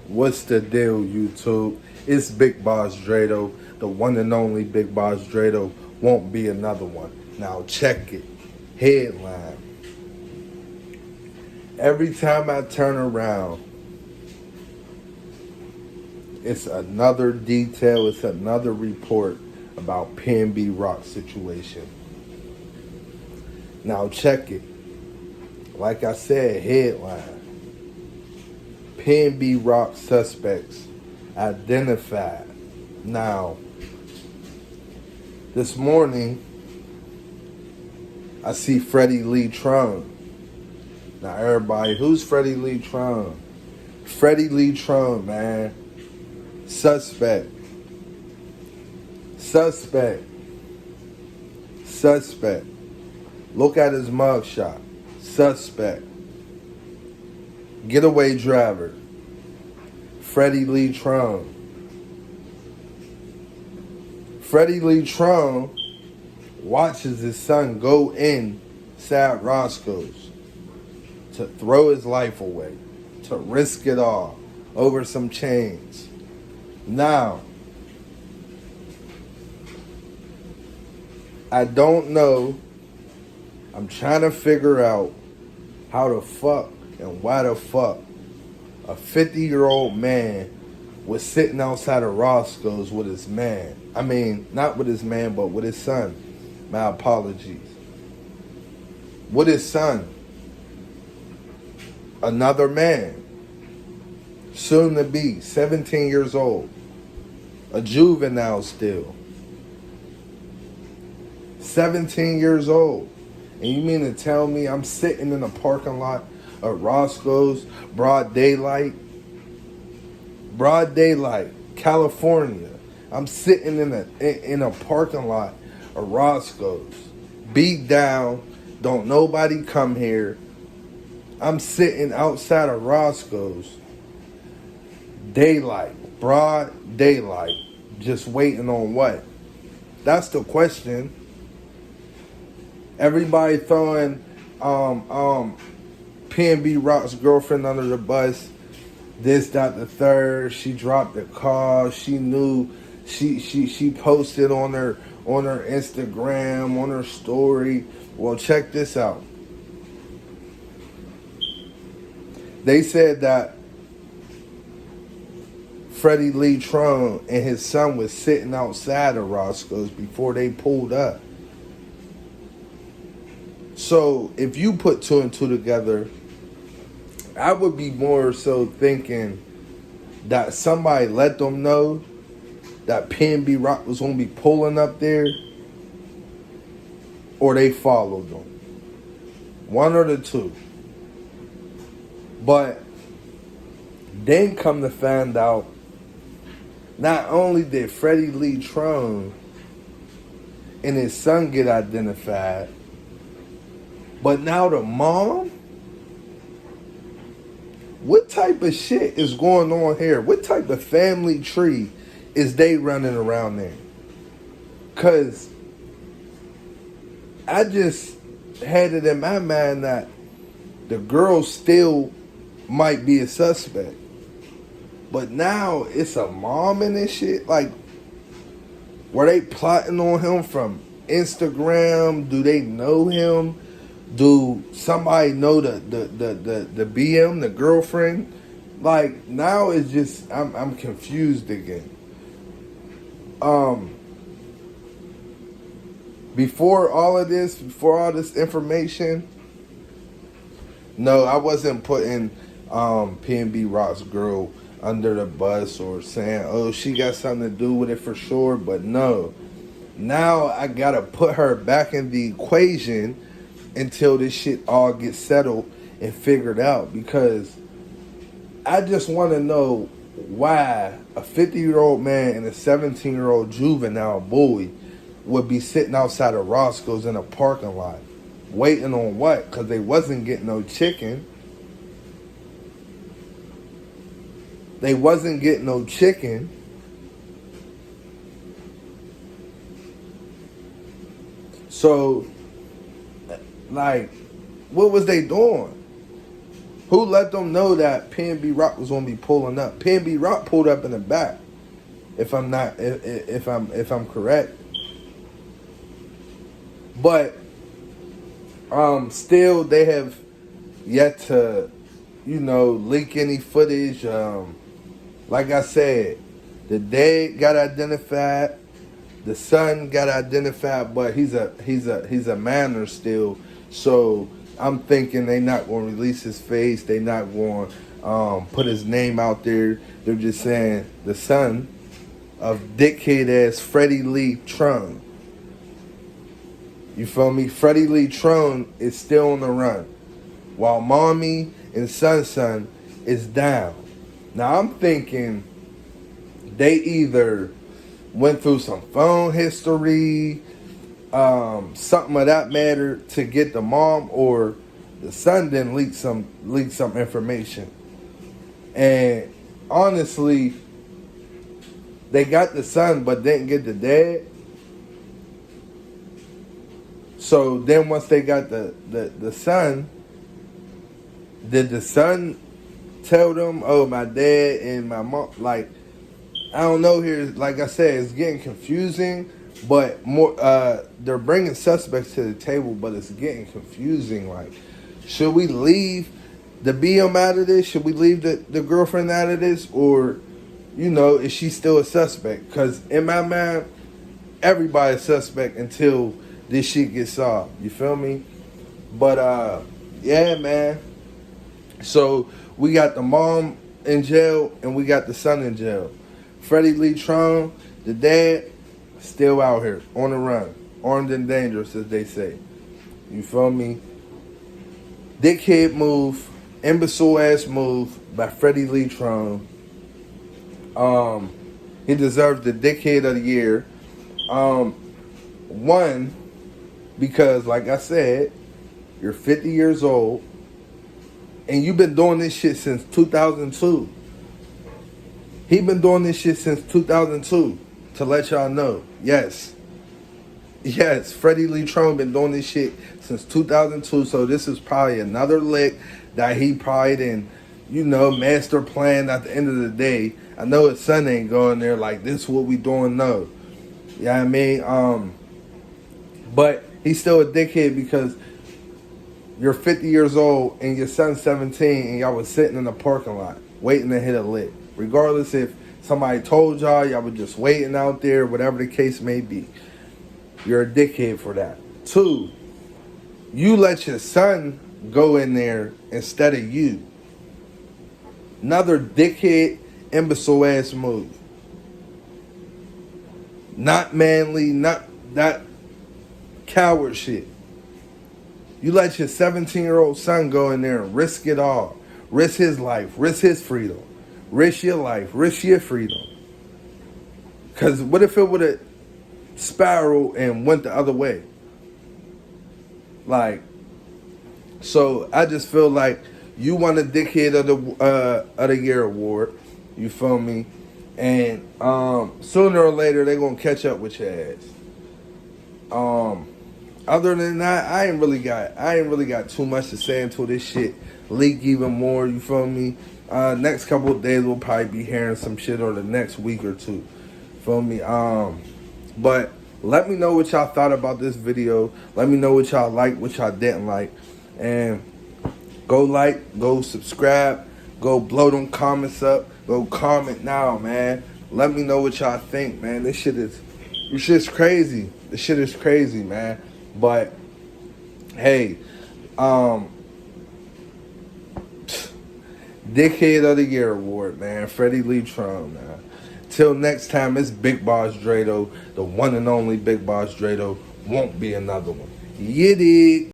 What's the deal, YouTube? It's Big Boss Drado, the one and only Big Boss Drado. Won't be another one. Now check it. Headline. Every time I turn around, it's another detail, it's another report about PNB Rock situation. Now check it. Like I said, headline. PNB Rock suspects identified. Now, this morning, I see Freddie Lee Tron. Now, everybody, who's Freddie Lee Tron? Freddie Lee Tron, man. Suspect. Look at his mugshot. Suspect. Getaway driver. Freddie Lee Tron. Freddie Lee Tron watches his son go inside Roscoes to throw his life away, to risk it all over some chains. Now, I don't know. I'm trying to figure out how the fuck and why the fuck a 50-year-old man was sitting outside of Roscoe's with his man. I mean, not with his man, but with his son. My apologies. With his son. Another man. Soon to be 17 years old. A juvenile still. 17 years old. And you mean to tell me I'm sitting in a parking lot of Roscoe's, broad daylight, California. I'm sitting in a parking lot of Roscoe's, beat down, don't nobody come here. I'm sitting outside of Roscoe's, daylight, broad daylight, just waiting on what? That's the question. Everybody throwing PNB Rock's girlfriend under the bus. This, that, the third. She dropped the call. She knew. She posted on her Instagram, on her story. Well, check this out. They said that Freddie Lee Tron and his son was sitting outside of Roscoe's before they pulled up. So if you put two and two together, I would be more so thinking that somebody let them know that PNB Rock was going to be pulling up there, or they followed them. One or the two. But then come to find out, not only did Freddie Lee Tron and his son get identified, but now the mom? What type of shit is going on here? What type of family tree is they running around there? Because I just had it in my mind that the girl still might be a suspect. But now it's a mom in this shit? Like, were they plotting on him from Instagram? Do they know him? Do somebody know the BM, the girlfriend? Like, now it's just I'm confused again. Before all this information, no, I wasn't putting PNB Rock's girl under the bus or saying, oh, she got something to do with it for sure. But no, now I gotta put her back in the equation until this shit all gets settled and figured out, because I just want to know why a 50-year-old man and a 17-year-old juvenile boy would be sitting outside of Roscoe's in a parking lot waiting on what? Because they wasn't getting no chicken. So, like, what was they doing? Who let them know that PNB Rock was gonna be pulling up? PNB Rock pulled up in the back. If I'm not, if I'm correct, but still they have yet to, leak any footage. Like I said, the dad got identified, the son got identified, but he's a minor still. So I'm thinking they not gonna release his face. They not going put his name out there. They're just saying the son of dickhead ass Freddie Lee Tron. You feel me? Freddie Lee Tron is still on the run, while mommy and son is down. Now I'm thinking they either went through some phone history, something of that matter to get the mom, or the son didn't leak some information. And honestly, they got the son but didn't get the dad. So then once they got the son, did the son tell them, oh, my dad and my mom? Like, I don't know here. Like I said, it's getting confusing, but more they're bringing suspects to the table, but it's getting confusing. Like, should we leave the BM out of this? Should we leave the girlfriend out of this? Or, is she still a suspect? Because in my mind, everybody's suspect until this shit gets solved. You feel me? But, yeah, man. So, we got the mom in jail and we got the son in jail. Freddie Lee Tron, the dad, still out here on the run. Armed and dangerous, as they say. You feel me? Dickhead move, imbecile ass move by Freddie Lee Tron. He deserves the dickhead of the year. One, because like I said, you're 50 years old and you've been doing this shit since 2002. He been doing this shit since 2002, to let y'all know. Yes, Freddie Lee Tron been doing this shit since 2002, so this is probably another lick that he probably didn't, master plan at the end of the day. I know his son ain't going there like, this is what we doing, no. You know what I mean? But he's still a dickhead because you're 50 years old and your son's 17 and y'all was sitting in the parking lot waiting to hit a lick. Regardless if somebody told y'all was just waiting out there, whatever the case may be. You're a dickhead for that. Two, you let your son go in there instead of you. Another dickhead, imbecile ass move. Not manly, not that coward shit. You let your 17-year-old son go in there and risk it all. Risk his life, risk his freedom. Risk your life, risk your freedom. Because what if it would have spiraled and went the other way? Like, so I just feel like you won a dickhead of the year award. You feel me? And sooner or later they're gonna catch up with your ass. Other than that, I ain't really got too much to say until this shit leak even more. You feel me? Next couple of days we'll probably be hearing some shit, or the next week or two. Feel me? But let me know what y'all thought about this video. Let me know what y'all liked, what y'all didn't like. And go like, go subscribe, go blow them comments up, go comment now, man. Let me know what y'all think, man. This shit is crazy. This shit is crazy, man. But hey, Dickhead of the Year award, man. Freddie Lee Tron, man. Till next time, it's Big Boss Drado, the one and only Big Boss Drado. Won't be another one. You dig?